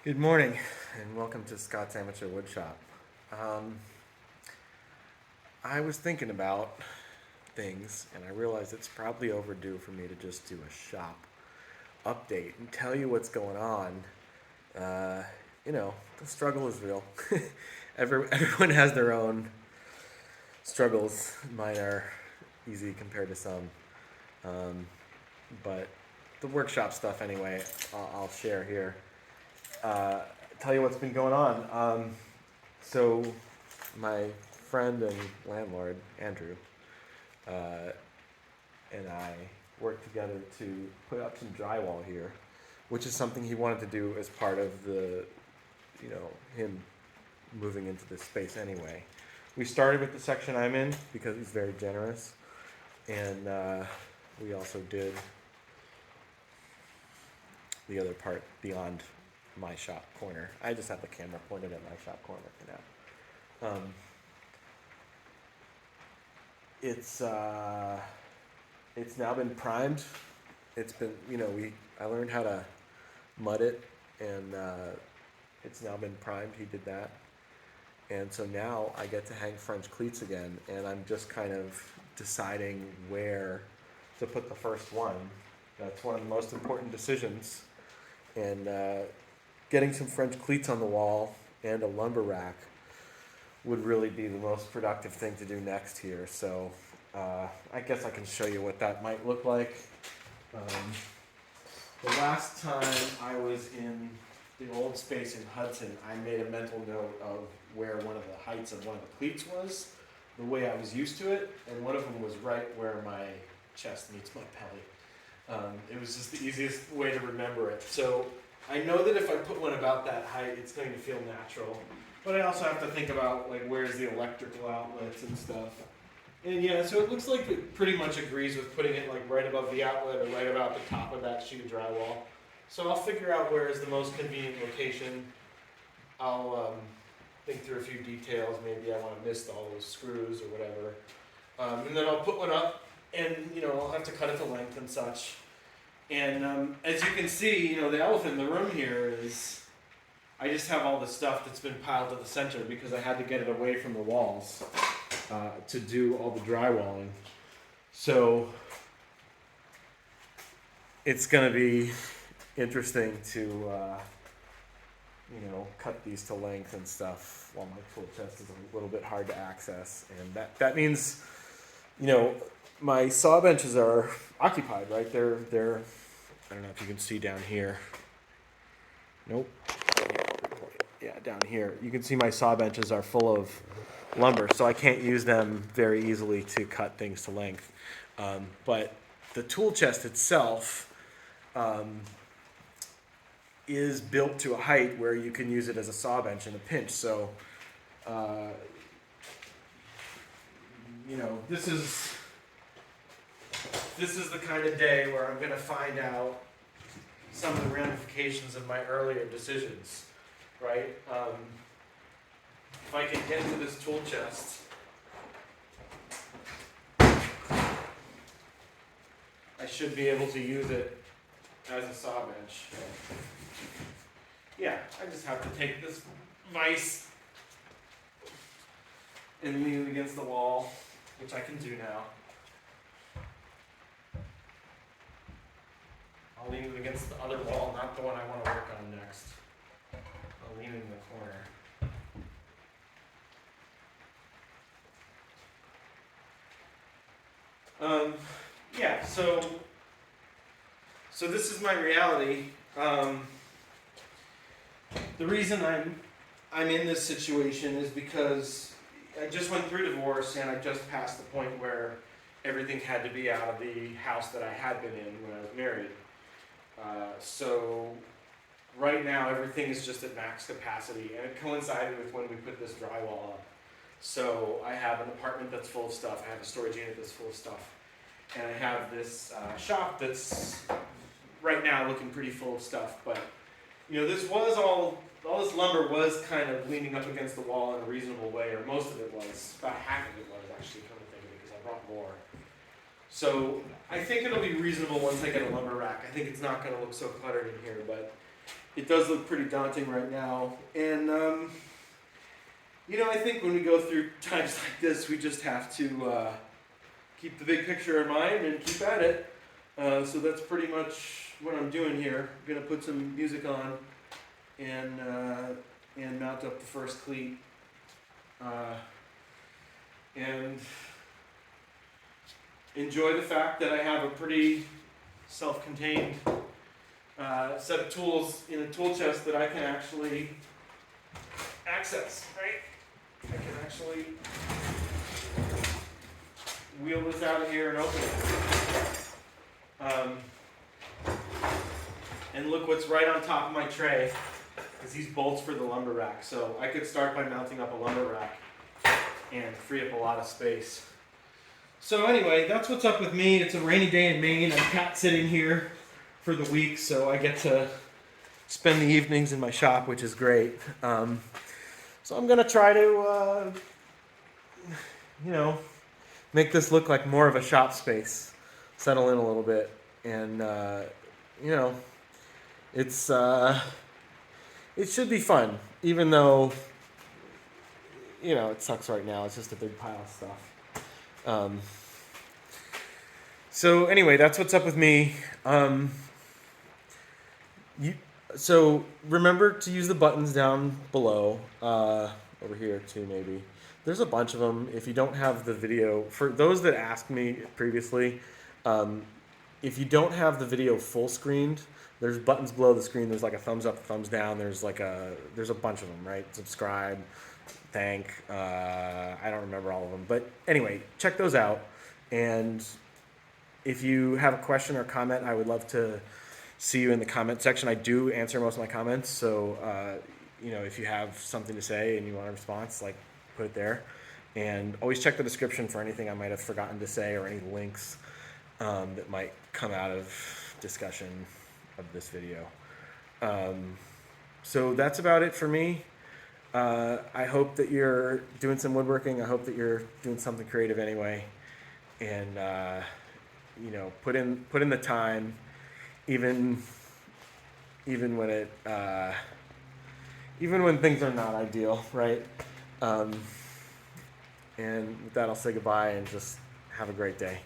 Good morning, and welcome to Scott's Amateur Woodshop. Um, I was thinking about things, and I realized it's probably overdue for me to just do a shop update and tell you what's going on. Uh, the struggle is real. Everyone has their own struggles. Mine are easy compared to some. Um, but the workshop stuff, anyway, I'll share here. uh, Tell you what's been going on. So, my friend and landlord, Andrew, uh, and I worked together to put up some drywall here, which is something he wanted to do as part of him moving into this space anyway. We started with the section I'm in because he's very generous, and we also did the other part beyond my shop corner. I just have the camera pointed at my shop corner for now. It's now been primed. It's been I learned how to mud it, and it's now been primed. He did that, and so now I get to hang French cleats again, and I'm just kind of deciding where to put the first one. That's one of the most important decisions, and getting some French cleats on the wall and a lumber rack would really be the most productive thing to do next here. So I guess I can show you what that might look like. The last time I was in the old space in Hudson, I made a mental note of where one of the heights of one of the cleats was, the way I was used to it, and one of them was right where my chest meets my belly. It was just the easiest way to remember it. So I know that if I put one about that height, it's going to feel natural. But I also have to think about where's the electrical outlets and stuff. And yeah, so it looks like it pretty much agrees with putting it right above the outlet or right about the top of that sheet of drywall. So I'll figure out where is the most convenient location. I'll think through a few details. Maybe I want to mist all those screws or whatever. And then I'll put one up, and I'll have to cut it to length and such. And as you can see, the elephant in the room here is I just have all the stuff that's been piled to the center because I had to get it away from the walls to do all the drywalling. So it's going to be interesting to cut these to length and stuff while my tool chest is a little bit hard to access. And that means, my saw benches are occupied, right? They're I don't know if you can see down here. Nope. Yeah, down here. You can see my saw benches are full of lumber, so I can't use them very easily to cut things to length. But the tool chest itself is built to a height where you can use it as a saw bench in a pinch. So, this is the kind of day where I'm going to find out some of the ramifications of my earlier decisions, right? If I can get into this tool chest, I should be able to use it as a saw bench. Yeah, I just have to take this vise and lean it against the wall, which I can do now. I'll lean it against the other wall, not the one I want to work on next. I'll lean it in the corner. Yeah, so this is my reality. The reason I'm in this situation is because I just went through divorce, and I just passed the point where everything had to be out of the house that I had been in when I was married. So right now everything is just at max capacity, and it coincided with when we put this drywall up. So I have an apartment that's full of stuff, I have a storage unit that's full of stuff, and I have this shop that's right now looking pretty full of stuff. But this was all this lumber was kind of leaning up against the wall in a reasonable way, or most of it was. About half of it was, actually, come to think of it, because I brought more. So I think it'll be reasonable once I get a lumber rack. I think it's not going to look so cluttered in here, but it does look pretty daunting right now. And, I think when we go through times like this, we just have to keep the big picture in mind and keep at it. So that's pretty much what I'm doing here. I'm going to put some music on and mount up the first cleat. And enjoy the fact that I have a pretty self-contained set of tools in a tool chest that I can actually access, right? I can actually wheel this out of here and open it. And look what's right on top of my tray is these bolts for the lumber rack. So I could start by mounting up a lumber rack and free up a lot of space. So anyway, that's what's up with me. It's a rainy day in Maine. I'm cat sitting here for the week, so I get to spend the evenings in my shop, which is great. So I'm gonna try to, make this look like more of a shop space, settle in a little bit, and it's it should be fun, even though it sucks right now. It's just a big pile of stuff. So anyway, that's what's up with me. So remember to use the buttons down below, over here too maybe. There's a bunch of them. If you don't have the video, for those that asked me previously, if you don't have the video full screened, there's buttons below the screen. There's like a thumbs up, thumbs down. There's a bunch of them, right? Subscribe, thank. I don't remember all of them, but anyway, check those out. And if you have a question or comment, I would love to see you in the comment section. I do answer most of my comments, so if you have something to say and you want a response, put it there. And always check the description for anything I might have forgotten to say or any links that might come out of discussion of this video. So that's about it for me. I hope that you're doing some woodworking. I hope that you're doing something creative anyway, and put in the time, even when even when things are not ideal, right? And with that, I'll say goodbye and just have a great day.